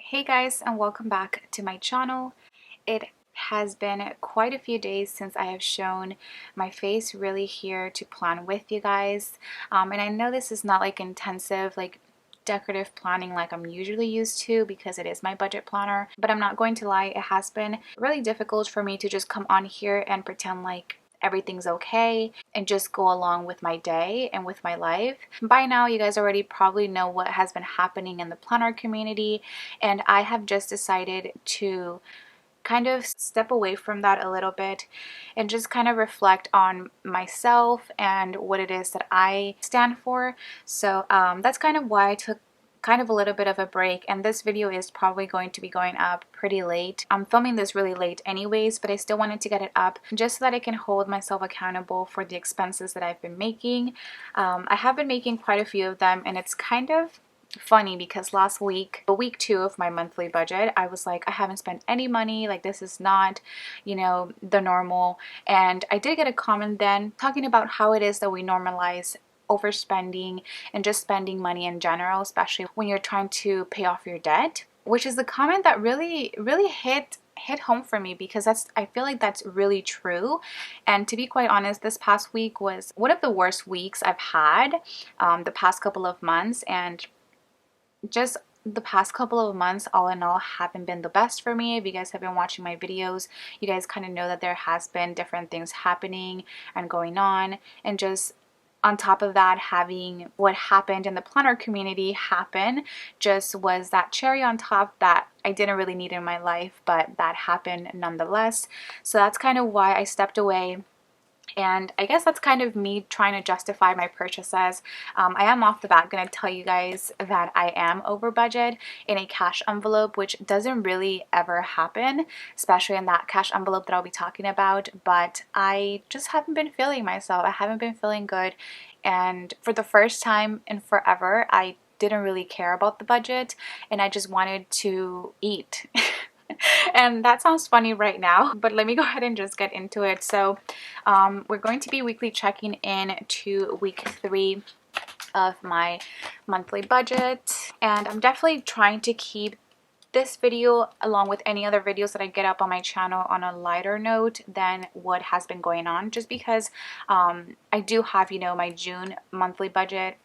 Hey guys, and welcome back to my channel. It has been quite a few days since I have shown my face really here to plan with you guys. And I know this is not like intensive, like decorative planning like I'm usually used to because it is my budget planner, but I'm not going to lie, it has been really difficult for me to just come on here and pretend like everything's okay and just go along with my day and with my life. By now you guys already probably know what has been happening in the planner community, and I have just decided to kind of step away from that a little bit and just kind of reflect on myself and what it is that I stand for. So that's kind of why I took kind of a little bit of a break, and this video is probably going to be going up pretty late. I'm filming this really late anyways, but I still wanted to get it up just so that I can hold myself accountable for the expenses that I've been making. I have been making quite a few of them, and it's kind of funny because last week, week 2 of my monthly budget, I was like, I haven't spent any money, like this is not, the normal. And I did get a comment then talking about how it is that we normalize overspending and just spending money in general, especially when you're trying to pay off your debt, which is the comment that really hit home for me, because I feel like that's really true. And to be quite honest, this past week was one of the worst weeks I've had the past couple of months, and just the past couple of months all in all haven't been the best for me. If you guys have been watching my videos, you guys kind of know that there has been different things happening and going on, and just on top of that, having what happened in the planner community happen just was that cherry on top that I didn't really need in my life, but that happened nonetheless. So that's kind of why I stepped away. And I guess that's kind of me trying to justify my purchases. I am off the bat going to tell you guys that I am over budget in a cash envelope, which doesn't really ever happen, especially in that cash envelope that I'll be talking about. But I just haven't been feeling myself. I haven't been feeling good. And for the first time in forever, I didn't really care about the budget, and I just wanted to eat. And that sounds funny right now, but let me go ahead and just get into it. So we're going to be weekly checking in to week 3 of my monthly budget, and I'm definitely trying to keep this video, along with any other videos that I get up on my channel, on a lighter note than what has been going on, just because I do have, my June monthly budget.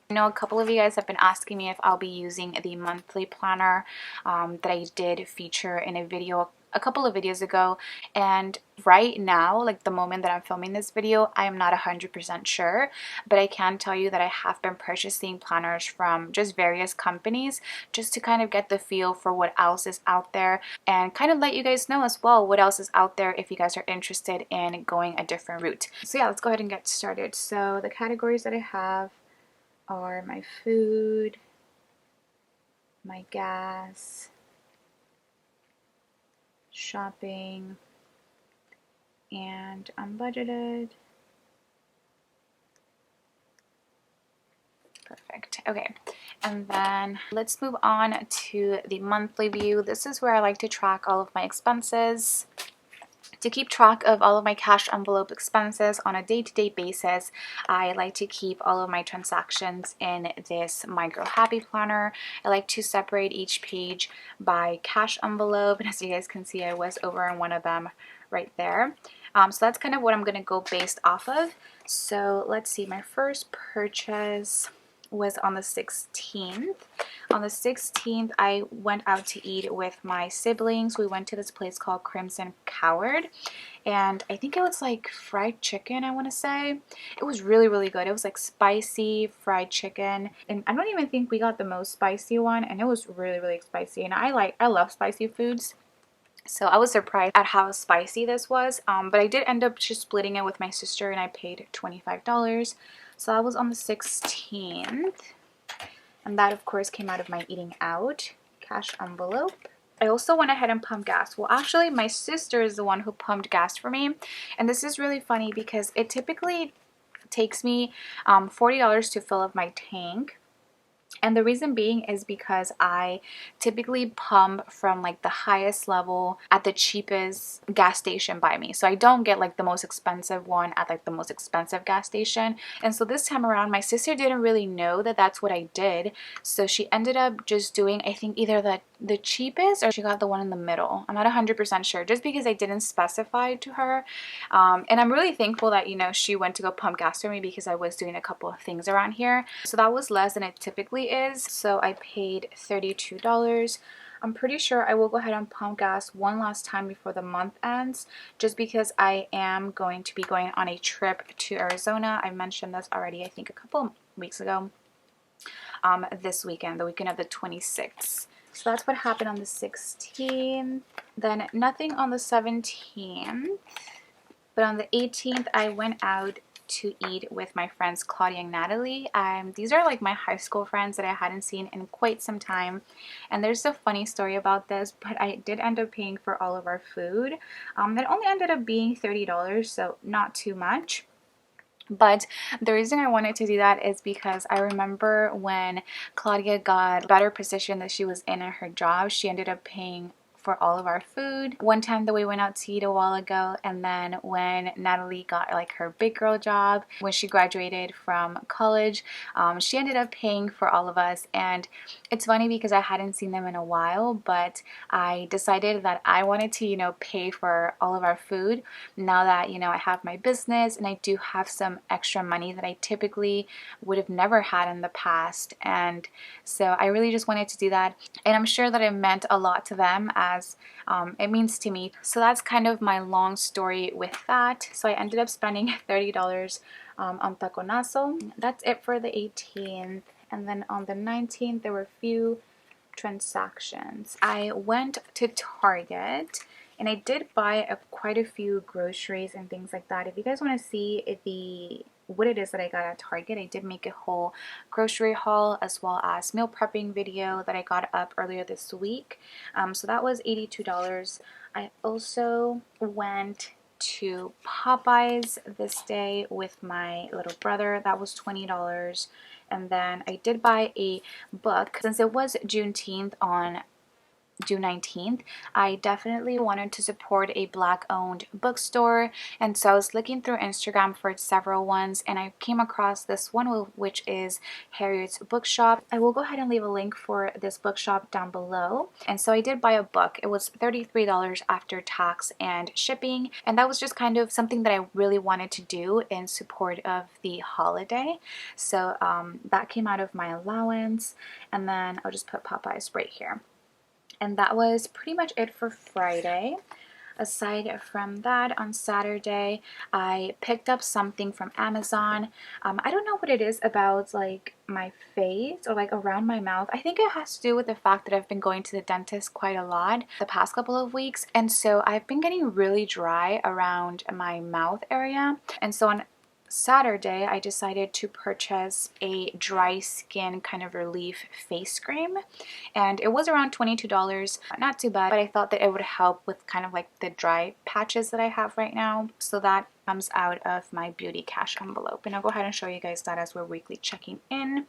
I know a couple of you guys have been asking me if I'll be using the monthly planner that I did feature in a video a couple of videos ago, and right now, like the moment that I'm filming this video, I am not 100% sure, but I can tell you that I have been purchasing planners from just various companies just to kind of get the feel for what else is out there, and kind of let you guys know as well what else is out there if you guys are interested in going a different route. So yeah, let's go ahead and get started. So the categories that I have are my food, my gas, shopping, and unbudgeted. Perfect. Okay, and then let's move on to the monthly view. This is where I like to track all of my expenses. To keep track of all of my cash envelope expenses on a day-to-day basis, I like to keep all of my transactions in this micro happy planner. I like to separate each page by cash envelope, and as you guys can see, I was over on one of them right there. So that's kind of what I'm going to go based off of. So let's see, my first purchase was on the 16th. On the 16th, I went out to eat with my siblings. We went to this place called Crimson Coward, and I think it was like fried chicken, I want to say. It was really good. It was like spicy fried chicken, and I don't even think we got the most spicy one, and it was really spicy, and I love spicy foods. So I was surprised at how spicy this was, but I did end up just splitting it with my sister, and I paid $25. So that was on the 16th. And that, of course, came out of my eating out cash envelope. I also went ahead and pumped gas. Well, actually, my sister is the one who pumped gas for me. And this is really funny because it typically takes me $40 to fill up my tank. And the reason being is because I typically pump from like the highest level at the cheapest gas station by me. So I don't get like the most expensive one at like the most expensive gas station. And so this time around, my sister didn't really know that that's what I did. So she ended up just doing, I think, either the cheapest or she got the one in the middle. I'm not 100% sure just because I didn't specify to her. And I'm really thankful that, you know, she went to go pump gas for me because I was doing a couple of things around here. So that was less than it typically is. So I paid $32. I'm pretty sure I will go ahead and pump gas one last time before the month ends, just because I am going to be going on a trip to Arizona. I mentioned this already, I think a couple weeks ago. This weekend, the weekend of the 26th. So that's what happened on the 16th. Then nothing on the 17th. But on the 18th, I went out to eat with my friends Claudia and Natalie. These are like my high school friends that I hadn't seen in quite some time. And there's a funny story about this, but I did end up paying for all of our food. That only ended up being $30, so not too much. But the reason I wanted to do that is because I remember when Claudia got a better position that she was in her job, she ended up paying for all of our food. One time that we went out to eat a while ago, and then when Natalie got like her big girl job, when she graduated from college, she ended up paying for all of us. And it's funny because I hadn't seen them in a while, but I decided that I wanted to, you know, pay for all of our food now that, you know, I have my business and I do have some extra money that I typically would have never had in the past. And so I really just wanted to do that, and I'm sure that it meant a lot to them as it means to me. So that's kind of my long story with that. So I ended up spending $30 on taconazo. That's it for the 18th. And then on the 19th, there were a few transactions. I went to Target and I did buy quite a few groceries and things like that. If you guys want to see what it is that I got at Target, I did make a whole grocery haul as well as meal prepping video that I got up earlier this week. So that was $82. I also went to Popeyes this day with my little brother. That was $20. And then I did buy a book. Since it was Juneteenth on June 19th, I definitely wanted to support a Black-owned bookstore, and so I was looking through Instagram for several ones, and I came across this one, which is Harriet's Bookshop. I will go ahead and leave a link for this bookshop down below. And so I did buy a book. It was $33 after tax and shipping, and that was just kind of something that I really wanted to do in support of the holiday. So that came out of my allowance, and then I'll just put Popeyes right here. And that was pretty much it for Friday. Aside from that, on Saturday, I picked up something from Amazon. I don't know what it is about like my face or like around my mouth. I think it has to do with the fact that I've been going to the dentist quite a lot the past couple of weeks. And so I've been getting really dry around my mouth area. And so on Saturday, I decided to purchase a dry skin kind of relief face cream, and it was around $22. Not too bad, but I thought that it would help with kind of like the dry patches that I have right now. So that comes out of my beauty cash envelope, and I'll go ahead and show you guys that as we're weekly checking in.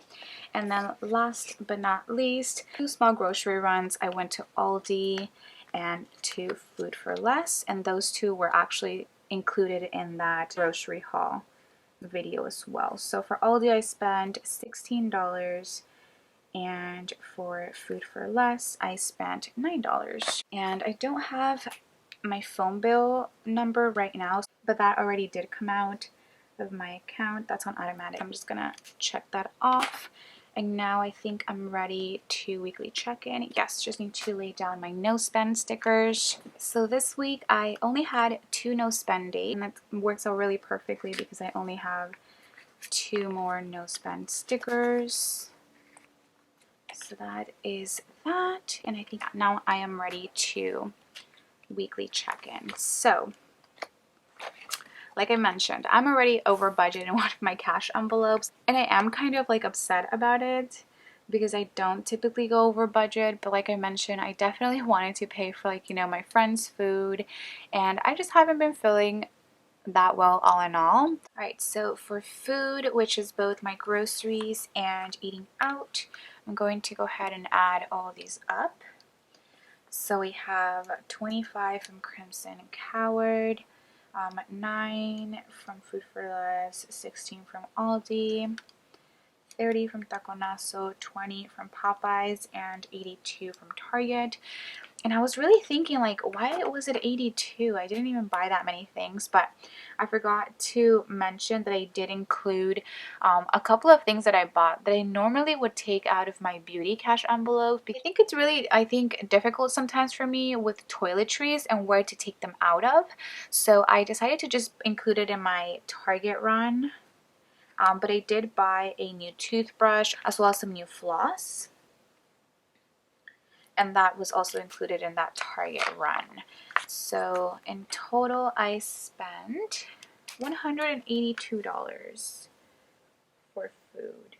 And then last but not least, 2 small grocery runs. I went to Aldi and to Food for Less, and those 2 were actually included in that grocery haul video as well. So for Aldi I spent $16, and for Food for Less I spent $9. And I don't have my phone bill number right now, but that already did come out of my account. That's on automatic. I'm just gonna check that off. And now I think I'm ready to weekly check-in. Yes, just need to lay down my no spend stickers. So this week I only had 2 no spend days, and that works out really perfectly because I only have 2 more no spend stickers. So that is that, and I think now I am ready to weekly check-in. So like I mentioned, I'm already over budget in one of my cash envelopes, and I am kind of like upset about it because I don't typically go over budget. But like I mentioned, I definitely wanted to pay for, like, you know, my friends' food, and I just haven't been feeling that well all in all. Alright, so for food, which is both my groceries and eating out, I'm going to go ahead and add all these up. So we have 25 from Crimson Coward, 9 from Food for Less, 16 from Aldi, 30 from Taconazo, 20 from Popeyes, and 82 from Target. And I was really thinking, like, why was it 82? I didn't even buy that many things, but I forgot to mention that I did include a couple of things that I bought that I normally would take out of my beauty cash envelope. I think it's really, difficult sometimes for me with toiletries and where to take them out of. So I decided to just include it in my Target run. But I did buy a new toothbrush as well as some new floss. And that was also included in that Target run. So in total, I spent $182 for food.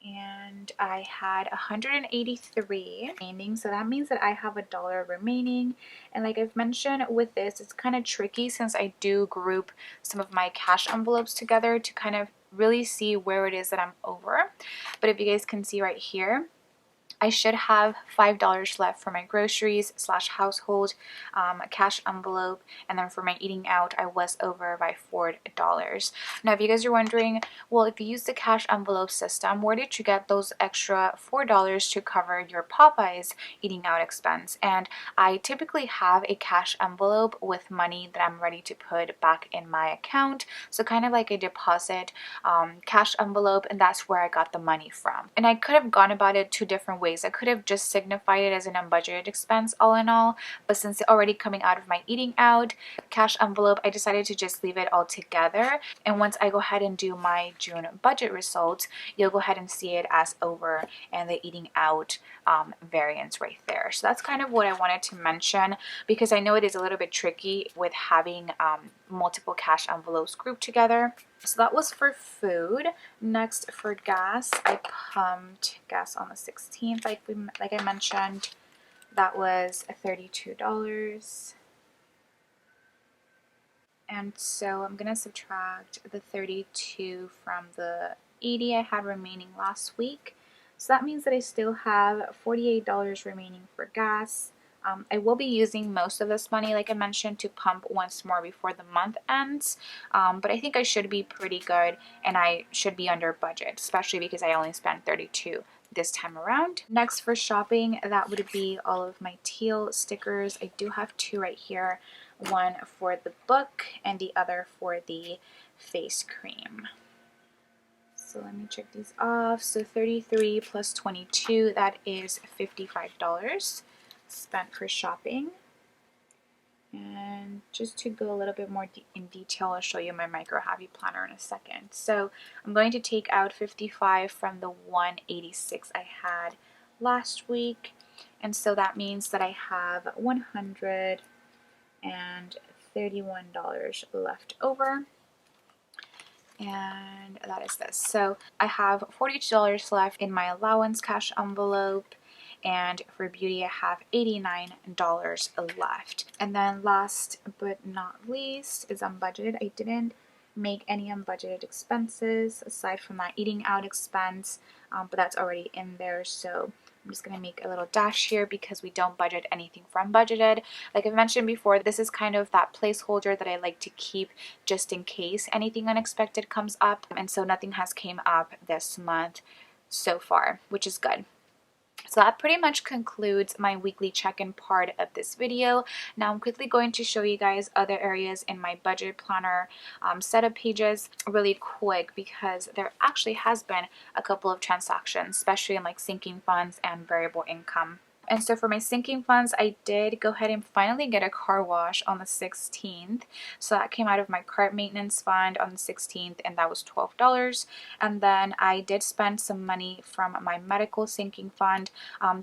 And I had 183 remaining, so that means that I have $1 remaining. And like I've mentioned with this, it's kind of tricky since I do group some of my cash envelopes together to kind of really see where it is that I'm over. But if you guys can see right here, I should have $5 left for my groceries / household cash envelope, and then for my eating out, I was over by $4. Now, if you guys are wondering, well, if you use the cash envelope system, where did you get those extra $4 to cover your Popeyes eating out expense? And I typically have a cash envelope with money that I'm ready to put back in my account, so kind of like a deposit cash envelope, and that's where I got the money from. And I could have gone about it 2 different ways. I could have just signified it as an unbudgeted expense all in all, but since it's already coming out of my eating out cash envelope, I decided to just leave it all together. And once I go ahead and do my June budget results, you'll go ahead and see it as over and the eating out variance right there. So that's kind of what I wanted to mention, because I know it is a little bit tricky with having multiple cash envelopes grouped together. So that was for food. Next, for gas, I pumped gas on the 16th, like I mentioned. That was $32. And so I'm gonna subtract the 32 from the 80 I had remaining last week. So that means that I still have $48 remaining for gas. I will be using most of this money, like I mentioned, to pump once more before the month ends. But I think I should be pretty good, and I should be under budget, especially because I only spent 32 this time around. Next, for shopping, that would be all of my teal stickers. I do have 2 right here, one for the book and the other for the face cream. So let me check these off. So 33 plus 22, that is $55 spent for shopping. And just to go a little bit more in detail, I'll show you my micro happy planner in a second. So I'm going to take out 55 from the 186 I had last week. And so that means that I have $131 left over. And that is this. So I have $42 left in my allowance cash envelope, and for beauty I have $89 left. And then last but not least is unbudgeted. I didn't make any unbudgeted expenses aside from that eating out expense, but that's already in there. So I'm just going to make a little dash here because we don't budget anything from budgeted. Like I mentioned before, this is kind of that placeholder that I like to keep just in case anything unexpected comes up. And so nothing has came up this month so far, which is good. So that pretty much concludes my weekly check-in part of this video. Now I'm quickly going to show you guys other areas in my budget planner setup pages really quick, because there actually has been a couple of transactions, especially in like sinking funds and variable income. And so for my sinking funds, I did go ahead and finally get a car wash on the 16th. So that came out of my cart maintenance fund on the 16th, and that was $12. And then I did spend some money from my medical sinking fund.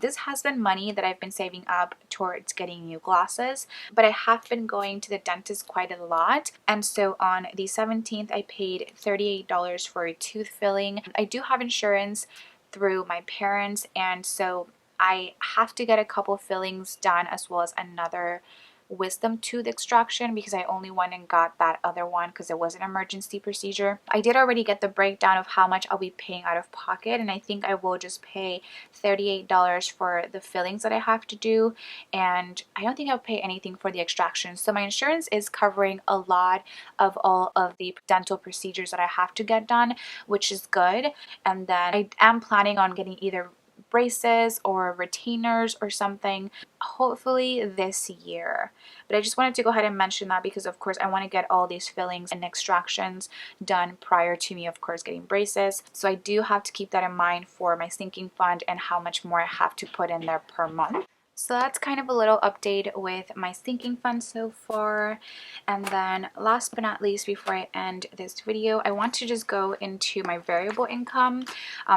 This has been money that I've been saving up towards getting new glasses, but I have been going to the dentist quite a lot. And so on the 17th, I paid $38 for a tooth filling. I do have insurance through my parents, and so I have to get a couple fillings done as well as another wisdom tooth extraction because I only went and got that other one because it was an emergency procedure. I did already get the breakdown of how much I'll be paying out of pocket, and I think I will just pay $38 for the fillings that I have to do, and I don't think I'll pay anything for the extraction. So my insurance is covering a lot of all of the dental procedures that I have to get done, which is good. And then I am planning on getting either braces or retainers or something, hopefully this year. But I just wanted to go ahead and mention that because of course I want to get all these fillings and extractions done prior to me of course getting braces. So I do have to keep that in mind for my sinking fund and how much more I have to put in there per month. So that's kind of a little update with my sinking fund so far. And then last but not least, before I end this video, I want to just go into my variable income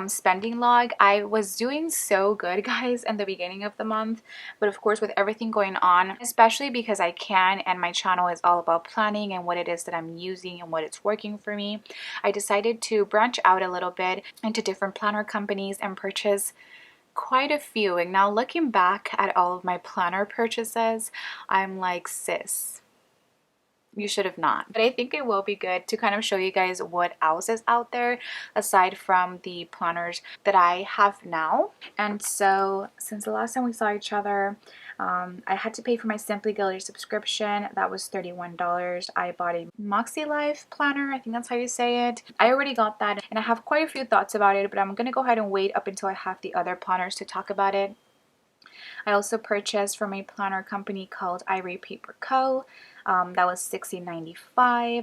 spending log. I was doing so good, guys, in the beginning of the month, but of course with everything going on, especially because I can and my channel is all about planning and what it is that I'm using and what it's working for me, I decided to branch out a little bit into different planner companies and purchase quite a few. And now looking back at all of my planner purchases, I'm like, sis, you should have not. But I think it will be good to kind of show you guys what else is out there aside from the planners that I have now. And so since the last time we saw each other, I had to pay for my Simply Gallery subscription. That was $31. I bought a Moxie Life planner. I think that's how you say it. I already got that and I have quite a few thoughts about it, but I'm going to go ahead and wait up until I have the other planners to talk about it. I also purchased from a planner company called Ivory Paper Co. That was $16.95.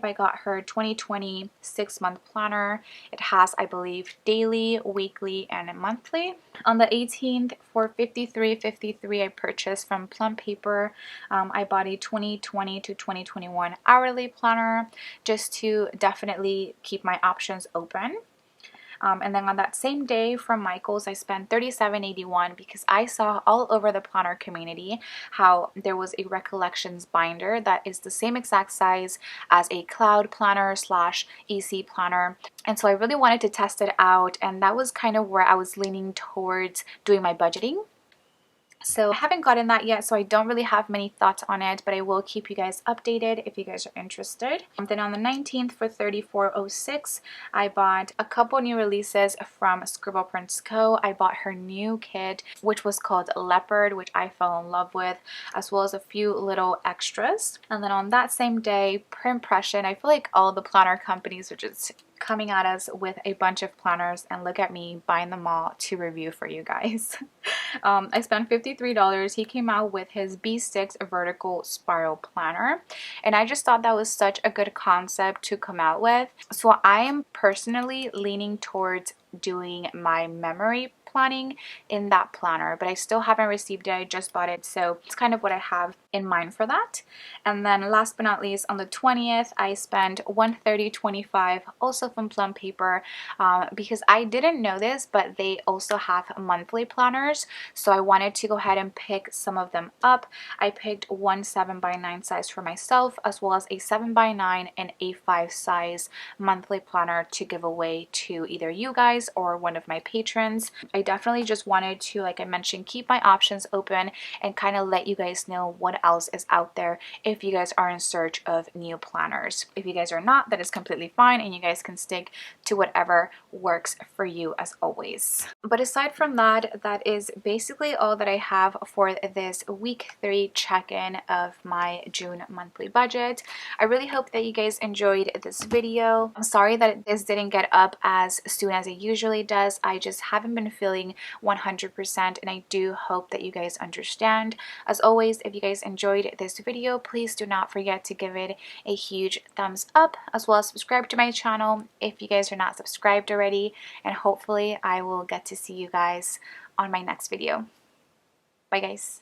I got her 2020 6-month planner. It has, I believe, daily, weekly, and monthly. On the 18th for $53.53, I purchased from Plum Paper. I bought a 2020 to 2021 hourly planner just to definitely keep my options open. And then on that same day from Michaels, I spent $37.81 because I saw all over the planner community how there was a Recollections binder that is the same exact size as a cloud planner slash EC planner. And so I really wanted to test it out, and that was kind of where I was leaning towards doing my budgeting. So I haven't gotten that yet, so I don't really have many thoughts on it, but I will keep you guys updated if you guys are interested. Then on the 19th for $34.06, I bought a couple new releases from Scribble Prints Co. I bought her new kit, which was called Leopard, which I fell in love with, as well as a few little extras. And then on that same day, per impression, I feel like all the planner companies are just coming at us with a bunch of planners, and look at me buying them all to review for you guys. I spent $53. He came out with his B6 vertical spiral planner, and I just thought that was such a good concept to come out with. So I am personally leaning towards doing my memory planning in that planner, but I still haven't received it. I just bought it, so it's kind of what I have in mind for that. And then last but not least, on the 20th, I spent $130.25 also from Plum Paper because I didn't know this, but they also have monthly planners, so I wanted to go ahead and pick some of them up. I picked one 7x9 size for myself, as well as a 7x9 and A5 size monthly planner to give away to either you guys or one of my patrons. I definitely just wanted to, like I mentioned, keep my options open and kind of let you guys know what else is out there if you guys are in search of new planners. If you guys are not, that is completely fine, and you guys can stick to whatever works for you as always. But aside from that, that is basically all that I have for this week 3 check-in of my June monthly budget. I really hope that you guys enjoyed this video. I'm sorry that this didn't get up as soon as it usually does. I just haven't been feeling 100%, and I do hope that you guys understand. As always, if you guys enjoyed this video, please do not forget to give it a huge thumbs up, as well as subscribe to my channel if you guys are not subscribed already, and hopefully I will get to see you guys on my next video. Bye guys.